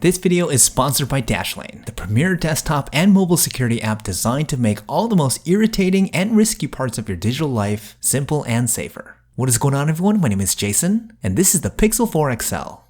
This video is sponsored by Dashlane, the premier desktop and mobile security app designed to make all the most irritating and risky parts of your digital life simple and safer. What is going on, everyone? My name is Jason, and this is the Pixel 4 XL.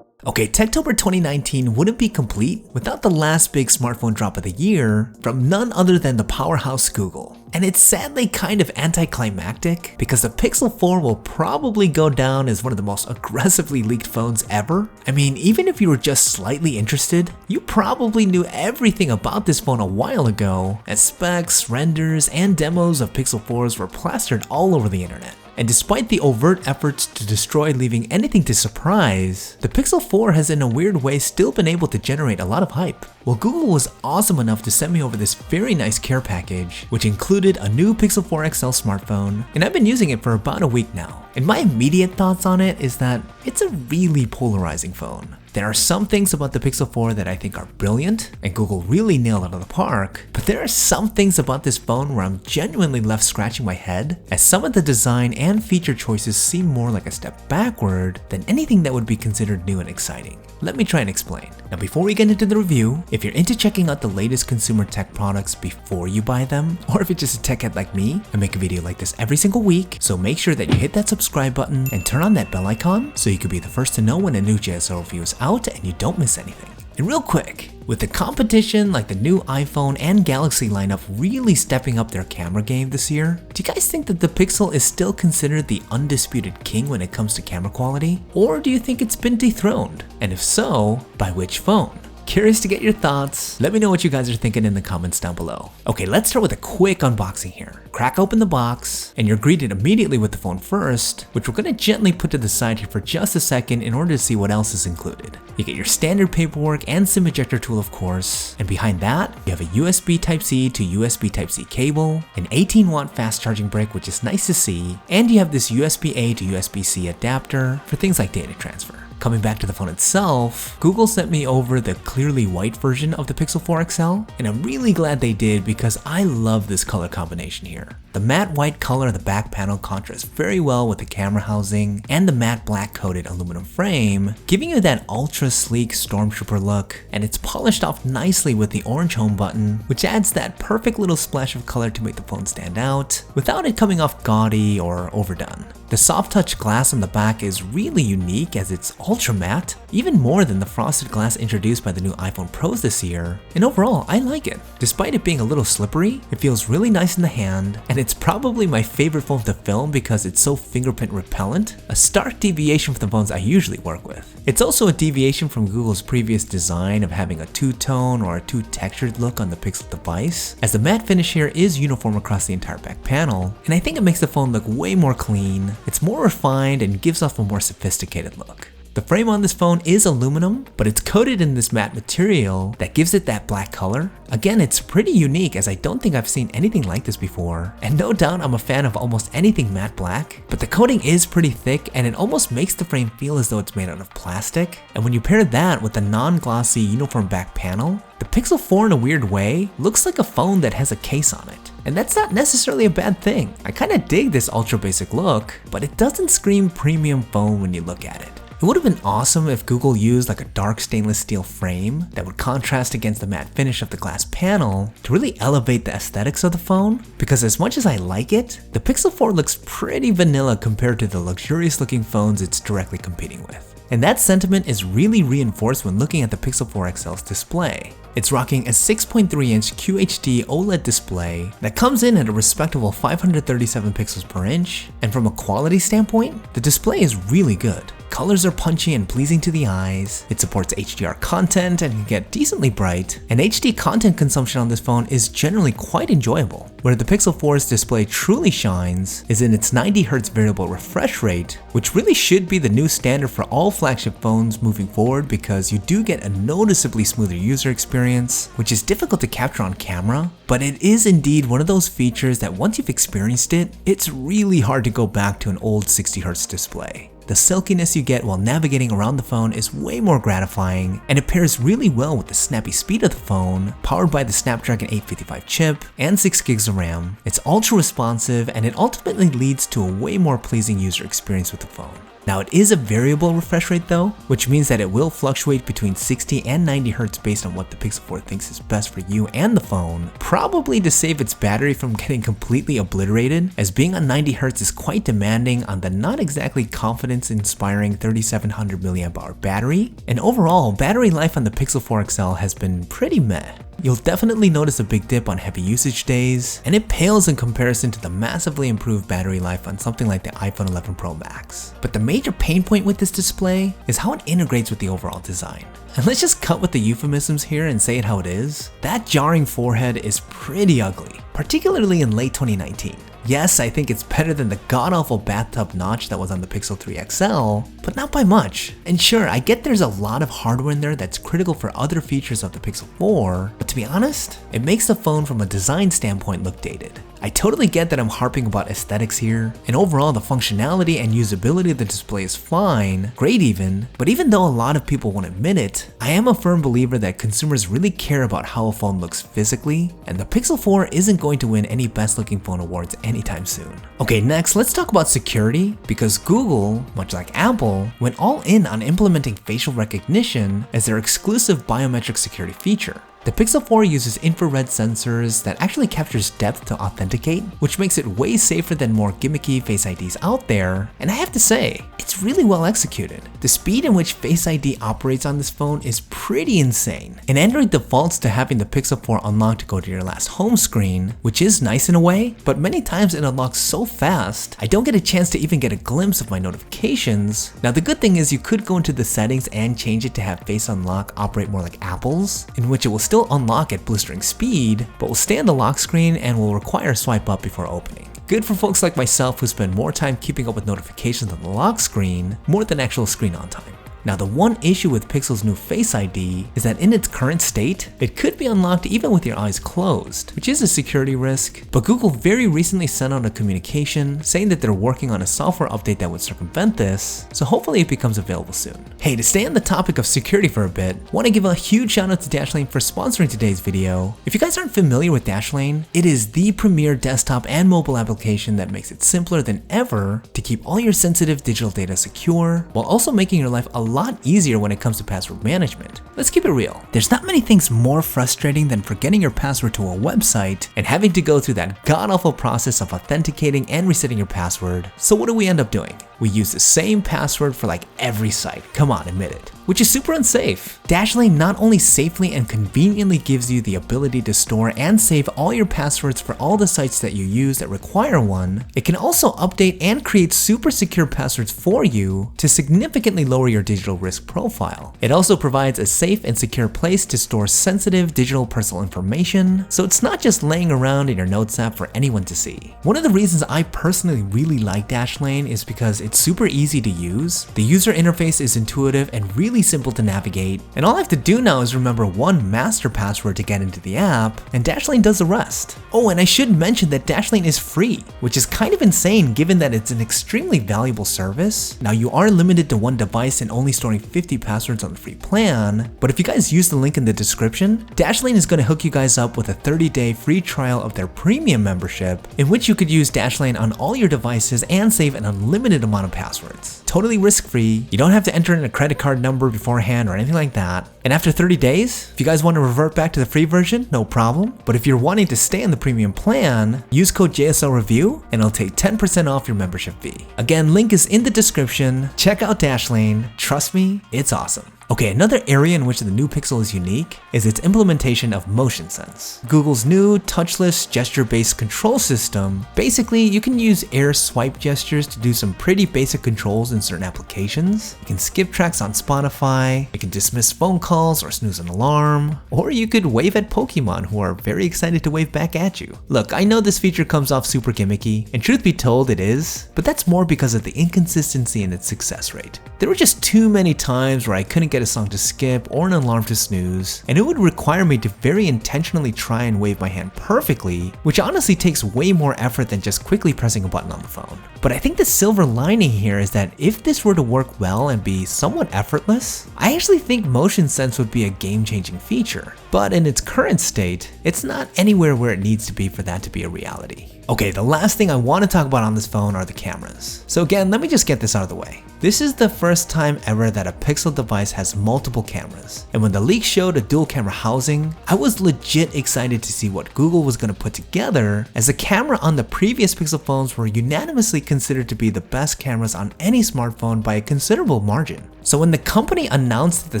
Okay, Techtober 2019 wouldn't be complete without the last big smartphone drop of the year from none other than the powerhouse Google. And it's sadly kind of anticlimactic because the Pixel 4 will probably go down as one of the most aggressively leaked phones ever. I mean, even if you were just slightly interested, you probably knew everything about this phone a while ago, as specs, renders, and demos of Pixel 4s were plastered all over the internet. And despite the overt efforts to destroy leaving anything to surprise, the Pixel 4 has in a weird way still been able to generate a lot of hype. Well, Google was awesome enough to send me over this very nice care package, which included a new Pixel 4 XL smartphone, and I've been using it for about a week now. And my immediate thoughts on it is that it's a really polarizing phone. There are some things about the Pixel 4 that I think are brilliant, and Google really nailed out of the park, but there are some things about this phone where I'm genuinely left scratching my head, as some of the design and feature choices seem more like a step backward than anything that would be considered new and exciting. Let me try and explain. Now, before we get into the review, if you're into checking out the latest consumer tech products before you buy them, or if you're just a tech head like me, I make a video like this every single week, so make sure that you hit that subscribe button and turn on that bell icon so you can be the first to know when a new JSL review is out and you don't miss anything. And real quick, with the competition like the new iPhone and Galaxy lineup really stepping up their camera game this year, do you guys think that the Pixel is still considered the undisputed king when it comes to camera quality? Or do you think it's been dethroned? And if so, by which phone? Curious to get your thoughts. Let me know what you guys are thinking in the comments down below. Okay, let's start with a quick unboxing here. Crack open the box, and you're greeted immediately with the phone first, which we're gonna gently put to the side here for just a second in order to see what else is included. You get your standard paperwork and SIM ejector tool, of course, and behind that, you have a USB Type-C to USB Type-C cable, an 18-watt fast charging brick, which is nice to see, and you have this USB-A to USB-C adapter for things like data transfer. Coming back to the phone itself, Google sent me over the clearly white version of the Pixel 4 XL, and I'm really glad they did because I love this color combination here. The matte white color of the back panel contrasts very well with the camera housing and the matte black coated aluminum frame, giving you that ultra sleek Stormtrooper look, and it's polished off nicely with the orange home button, which adds that perfect little splash of color to make the phone stand out, without it coming off gaudy or overdone. The soft touch glass on the back is really unique as it's ultra matte, even more than the frosted glass introduced by the new iPhone Pros this year, and overall I like it. Despite it being a little slippery, it feels really nice in the hand, and it's probably my favorite phone to film because it's so fingerprint repellent, a stark deviation from the phones I usually work with. It's also a deviation from Google's previous design of having a two-tone or a two-textured look on the Pixel device, as the matte finish here is uniform across the entire back panel, and I think it makes the phone look way more clean. It's more refined and gives off a more sophisticated look. The frame on this phone is aluminum, but it's coated in this matte material that gives it that black color. Again, it's pretty unique as I don't think I've seen anything like this before, and no doubt I'm a fan of almost anything matte black, but the coating is pretty thick and it almost makes the frame feel as though it's made out of plastic. And when you pair that with the non-glossy uniform back panel, the Pixel 4 in a weird way looks like a phone that has a case on it. And that's not necessarily a bad thing. I kinda dig this ultra basic look, but it doesn't scream premium phone when you look at it. It would have been awesome if Google used like a dark stainless steel frame that would contrast against the matte finish of the glass panel to really elevate the aesthetics of the phone, because as much as I like it, the Pixel 4 looks pretty vanilla compared to the luxurious looking phones it's directly competing with. And that sentiment is really reinforced when looking at the Pixel 4 XL's display. It's rocking a 6.3-inch QHD OLED display that comes in at a respectable 537 pixels per inch, and from a quality standpoint, the display is really good. Colors are punchy and pleasing to the eyes, it supports HDR content and can get decently bright, and HD content consumption on this phone is generally quite enjoyable. Where the Pixel 4's display truly shines is in its 90Hz variable refresh rate, which really should be the new standard for all flagship phones moving forward because you do get a noticeably smoother user experience, which is difficult to capture on camera, but it is indeed one of those features that once you've experienced it, it's really hard to go back to an old 60Hz display. The silkiness you get while navigating around the phone is way more gratifying, and it pairs really well with the snappy speed of the phone, powered by the Snapdragon 855 chip and 6 gigs of RAM. It's ultra responsive, and it ultimately leads to a way more pleasing user experience with the phone. Now, it is a variable refresh rate though, which means that it will fluctuate between 60 and 90 Hz based on what the Pixel 4 thinks is best for you and the phone, probably to save its battery from getting completely obliterated, as being on 90 Hz is quite demanding on the not exactly confidence-inspiring 3700 mAh battery, and overall, battery life on the Pixel 4 XL has been pretty meh. You'll definitely notice a big dip on heavy usage days, and it pales in comparison to the massively improved battery life on something like the iPhone 11 Pro Max. But the major pain point with this display is how it integrates with the overall design. And let's just cut with the euphemisms here and say it how it is. That jarring forehead is pretty ugly, particularly in late 2019. Yes, I think it's better than the god-awful bathtub notch that was on the Pixel 3 XL, but not by much. And sure, I get there's a lot of hardware in there that's critical for other features of the Pixel 4, but to be honest, it makes the phone from a design standpoint look dated. I totally get that I'm harping about aesthetics here, and overall the functionality and usability of the display is fine, great even, but even though a lot of people won't admit it, I am a firm believer that consumers really care about how a phone looks physically, and the Pixel 4 isn't going to win any best looking phone awards anytime soon. Okay, next let's talk about security, because Google, much like Apple, went all in on implementing facial recognition as their exclusive biometric security feature. The Pixel 4 uses infrared sensors that actually captures depth to authenticate, which makes it way safer than more gimmicky Face IDs out there, and I have to say, it's really well executed. The speed in which Face ID operates on this phone is pretty insane, and Android defaults to having the Pixel 4 unlock to go to your last home screen, which is nice in a way, but many times it unlocks so fast, I don't get a chance to even get a glimpse of my notifications. Now the good thing is you could go into the settings and change it to have Face Unlock operate more like Apple's, in which it will still unlock at blistering speed, but will stay on the lock screen and will require a swipe up before opening. Good for folks like myself who spend more time keeping up with notifications on the lock screen more than actual screen on time. Now the one issue with Pixel's new Face ID is that in its current state, it could be unlocked even with your eyes closed, which is a security risk, but Google very recently sent out a communication saying that they're working on a software update that would circumvent this, so hopefully it becomes available soon. Hey, to stay on the topic of security for a bit, want to give a huge shout out to Dashlane for sponsoring today's video. If you guys aren't familiar with Dashlane, it is the premier desktop and mobile application that makes it simpler than ever to keep all your sensitive digital data secure, while also making your life a lot easier when it comes to password management. Let's keep it real. There's not many things more frustrating than forgetting your password to a website and having to go through that god-awful process of authenticating and resetting your password. So what do we end up doing? We use the same password for like every site. Come on, admit it. Which is super unsafe. Dashlane not only safely and conveniently gives you the ability to store and save all your passwords for all the sites that you use that require one, it can also update and create super secure passwords for you to significantly lower your digital risk profile. It also provides a safe and secure place to store sensitive digital personal information, so it's not just laying around in your Notes app for anyone to see. One of the reasons I personally really like Dashlane is because it's super easy to use, the user interface is intuitive and really simple to navigate, and all I have to do now is remember one master password to get into the app, and Dashlane does the rest. Oh, and I should mention that Dashlane is free, which is kind of insane given that it's an extremely valuable service. Now you are limited to one device and only storing 50 passwords on the free plan, but if you guys use the link in the description, Dashlane is going to hook you guys up with a 30-day free trial of their premium membership, in which you could use Dashlane on all your devices and save an unlimited amount of passwords. Totally risk-free, you don't have to enter in a credit card number beforehand or anything like that. And after 30 days, if you guys want to revert back to the free version, no problem. But if you're wanting to stay on the premium plan, use code JSLReview and it'll take 10% off your membership fee. Again, link is in the description. Check out Dashlane. Trust me, it's awesome. Okay, another area in which the new Pixel is unique is its implementation of Motion Sense. Google's new touchless gesture-based control system. Basically, you can use air swipe gestures to do some pretty basic controls in certain applications. You can skip tracks on Spotify, you can dismiss phone calls or snooze an alarm, or you could wave at Pokemon who are very excited to wave back at you. Look, I know this feature comes off super gimmicky, and truth be told it is, but that's more because of the inconsistency in its success rate. There were just too many times where I couldn't get a song to skip or an alarm to snooze, and it would require me to very intentionally try and wave my hand perfectly, which honestly takes way more effort than just quickly pressing a button on the phone. But I think the silver lining here is that if this were to work well and be somewhat effortless, I actually think motion sense would be a game-changing feature. But in its current state, it's not anywhere where it needs to be for that to be a reality. Okay, the last thing I want to talk about on this phone are the cameras. So again, let me just get this out of the way. This is the first time ever that a Pixel device has multiple cameras. And when the leak showed a dual camera housing, I was legit excited to see what Google was going to put together, as the camera on the previous Pixel phones were unanimously considered to be the best cameras on any smartphone by a considerable margin. So when the company announced that the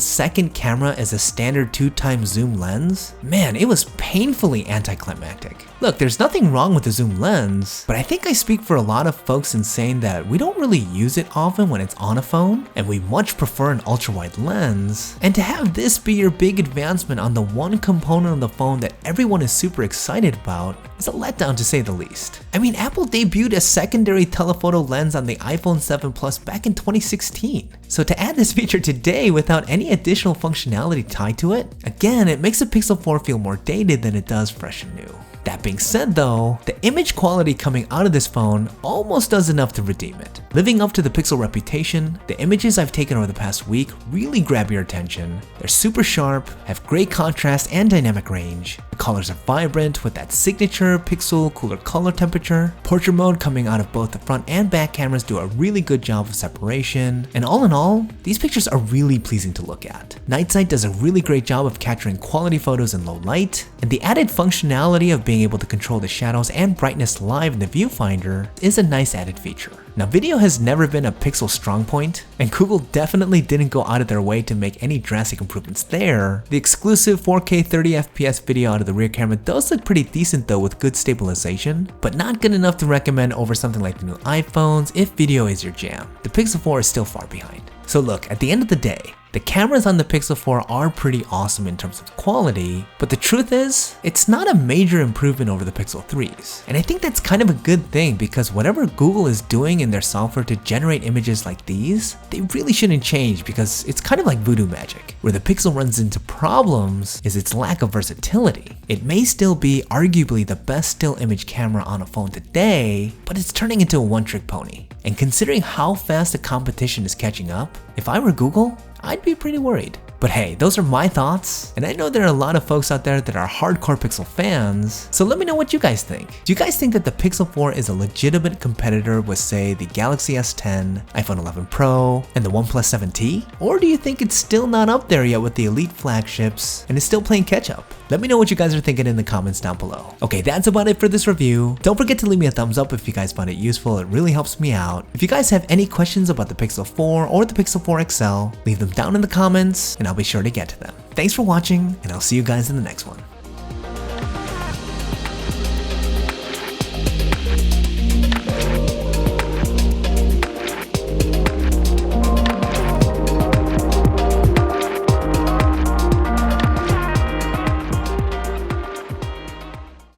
second camera is a standard 2x zoom lens, man, it was painfully anticlimactic. Look, there's nothing wrong with the zoom lens, but I think I speak for a lot of folks in saying that we don't really use it often when it's on a phone, and we much prefer an ultra-wide lens. And to have this be your big advancement on the one component of the phone that everyone is super excited about is a letdown, to say the least. I mean, Apple debuted a secondary telephoto lens on the iPhone 7 Plus back in 2016. So to add this feature today without any additional functionality tied to it, again, it makes the Pixel 4 feel more dated than it does fresh and new. That being said though, the image quality coming out of this phone almost does enough to redeem it. Living up to the Pixel reputation, the images I've taken over the past week really grab your attention. They're super sharp, have great contrast and dynamic range. The colors are vibrant with that signature Pixel cooler color temperature. Portrait mode coming out of both the front and back cameras do a really good job of separation. And all in all, these pictures are really pleasing to look at. Night Sight does a really great job of capturing quality photos in low light, and the added functionality of being able to control the shadows and brightness live in the viewfinder is a nice added feature. Now, video has never been a Pixel strong point, and Google definitely didn't go out of their way to make any drastic improvements there. The exclusive 4K 30fps video out of the rear camera does look pretty decent though, with good stabilization, but not good enough to recommend over something like the new iPhones if video is your jam. The Pixel 4 is still far behind. So look, at the end of the day, the cameras on the Pixel 4 are pretty awesome in terms of quality, but the truth is, it's not a major improvement over the Pixel 3s. And I think that's kind of a good thing, because whatever Google is doing in their software to generate images like these, they really shouldn't change, because it's kind of like voodoo magic. Where the Pixel runs into problems is its lack of versatility. It may still be arguably the best still image camera on a phone today, but it's turning into a one-trick pony. And considering how fast the competition is catching up, if I were Google, I'd be pretty worried. But hey, those are my thoughts, and I know there are a lot of folks out there that are hardcore Pixel fans, so let me know what you guys think. Do you guys think that the Pixel 4 is a legitimate competitor with, say, the Galaxy S10, iPhone 11 Pro, and the OnePlus 7T? Or do you think it's still not up there yet with the elite flagships and is still playing catch up? Let me know what you guys are thinking in the comments down below. Okay, that's about it for this review. Don't forget to leave me a thumbs up if you guys found it useful, it really helps me out. If you guys have any questions about the Pixel 4 or the Pixel 4 XL, leave them down in the comments and I'll be sure to get to them. Thanks for watching, and I'll see you guys in the next one.